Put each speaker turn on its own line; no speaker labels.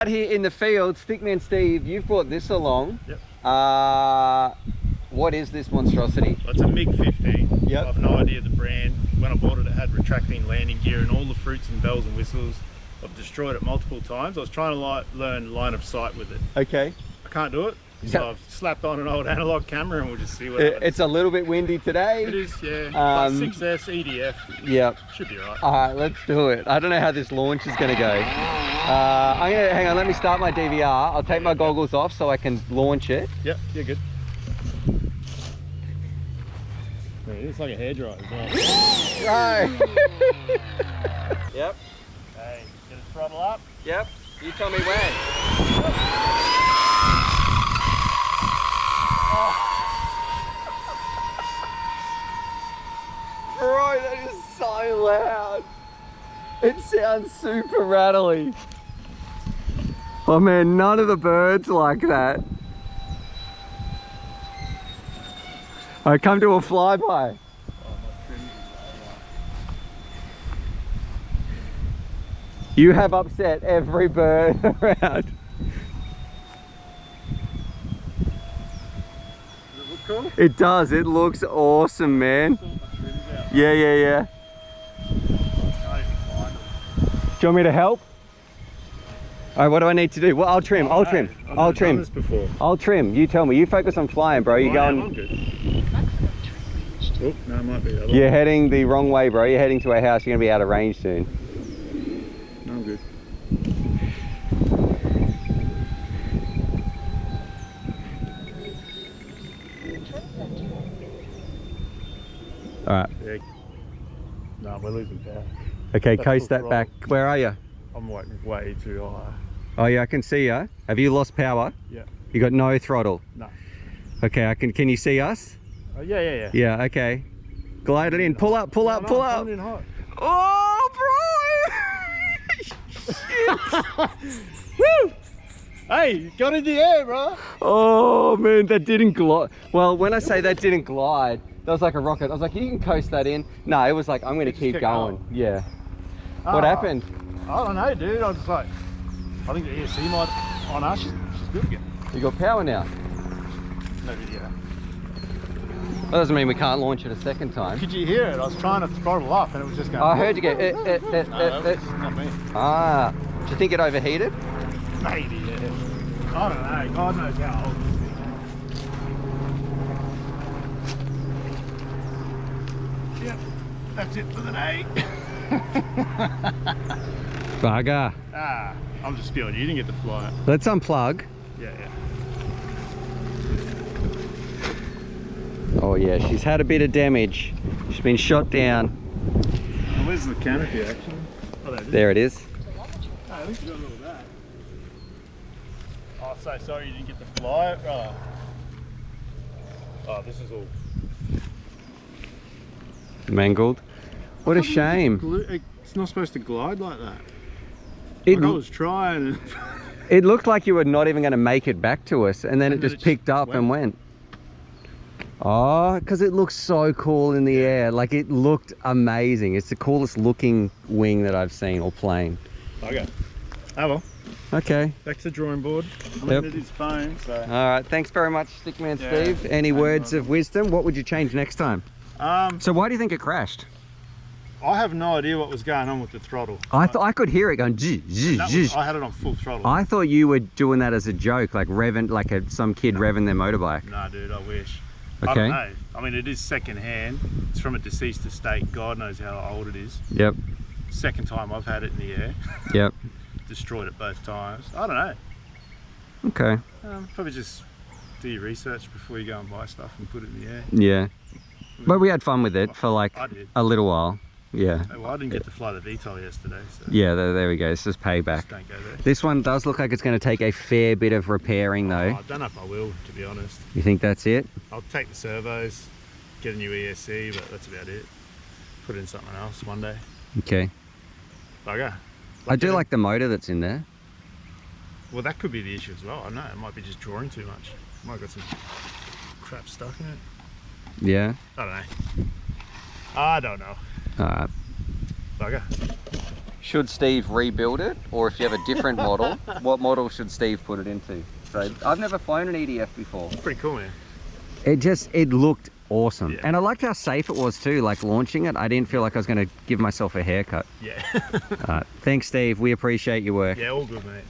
Out here in the field, Stickman Steve, you've brought this along.
Yep.
What is this monstrosity?
Well, it's a MiG-15.
Yep.
I've no idea the brand. When I bought it, it had retracting landing gear and all the fruits and bells and whistles. I've destroyed it multiple times. I was trying to learn line of sight with it.
Okay.
I can't do it. So I've slapped on an old analog camera and we'll just see what happens.
It's a little bit windy today.
It is, yeah. But 6S EDF.
Yep.
Should be right.
Alright, let's do it. I don't know how this launch is going to go. Hang on, let me start my DVR. I'll take my goggles off so I can launch it.
Yep, you're good. Man, it looks like a hairdryer as well.
Right. Yep.
Hey, get the throttle up.
Yep. You tell me when. Bro, that is so loud. It sounds super rattly. Oh man, none of the birds like that. I come to a flyby. You have upset every bird around.
Does it look cool?
It does, it looks awesome, man. Yeah.
I can't even find them.
Do you want me to help? All right, what do I need to do? Well, I'll trim.
I've never done this before.
I'll trim. You tell me. You focus on flying, bro. You're
I'm
going.
good. Oh, no, it might be the other
You're
one.
heading the wrong way, bro. You're heading to a house. You're gonna be out of range soon.
No, I'm good.
All right.
Yeah. No, we're losing power.
Okay,
That's
coast
full
that back. Where are you?
I'm way too high.
Oh yeah, I can see you. Have you lost power?
Yeah.
You got no throttle.
No.
Okay, I can. Can you see us?
Oh, yeah.
Yeah. Okay. Glide it in. Pull up. Pull up. Pull up.
I'm in hot.
Oh, bro! Shit. Woo!
Hey, you got in the air, bro.
Oh man, that didn't glide. Well, when I say that didn't glide, that was like a rocket. I was like, you can coast that in. No, it was like, I'm gonna keep going. Yeah. What happened?
I don't know, dude. I was like, I think the ESC might on us. She's good again.
You got power now.
No video.
That doesn't mean we can't launch it a second time.
Could you hear it? I was trying to throttle up and it was just going.
I heard you go.
No, that's not me.
Ah, do you think it overheated?
Maybe, yeah. I don't know. God knows how old this is. Yep, that's it for the day.
Bugger.
Ah, I'm just spewing. You didn't get to fly it.
Let's unplug.
Yeah.
Oh yeah, she's had a bit of damage. She's been shot down.
Oh, where's the canopy actually? Oh,
there it is.
Oh, at least you got all that. Oh, so sorry you didn't get to fly it, brother. Oh, this is all
Mangled. What a shame.
It's not supposed to glide like that.
It,
Like I was trying and
it looked like you were not even going to make it back to us, and then it
And then
just
it
picked
just
up and went. Oh, because it looks so cool in the air. Like, it looked amazing. It's the coolest looking wing that I've seen, or plane.
okay. Oh well.
Okay.
Back to the drawing board. I
Yep.
mean, it is phone, so.
All right. Thanks very much, Stickman
Yeah,
Steve. Any
no
words
problem.
of wisdom? What would you change next time? So why do you think it crashed?
I have no idea what was going on with the throttle.
I thought I could hear it going zzz, zzz, zzz.
I had it on full throttle.
I thought you were doing that as a joke, like revving, like some kid revving their motorbike.
Nah, dude, I wish. I
Okay.
don't know. I mean, it is second hand. It's from a deceased estate. God knows how old it is.
Yep.
Second time I've had it in the air.
Yep.
Destroyed it both times. I don't know.
Okay.
Probably just do your research before you go and buy stuff and put it in the air.
Yeah. But we had fun with it for like
I did.
a little while. Yeah.
Well, I didn't get to fly the VTOL yesterday, so
Yeah, there we go. It's just payback.
just don't go there.
This one does look like it's going to take a fair bit of repairing though.
I don't know if I will, to be honest.
You think that's it?
I'll take the servos, get a new ESC, but that's about it. Put in something else one day.
Okay.
Okay.
I do like the motor that's in there.
Well, that could be the issue as well. I don't know. It might be just drawing too much. Might have got some crap stuck in it.
Yeah.
I don't know. I don't know.
All right.
Bugger.
should Steve rebuild it? Or if you have a different model, what model should Steve put it into? So I've never flown an EDF before.
It's pretty cool, man.
It looked awesome.
Yeah.
And I liked how safe it was too, like launching it. I didn't feel like I was going to give myself a haircut.
Yeah.
Thanks, Steve. We appreciate your work.
Yeah, all good, mate.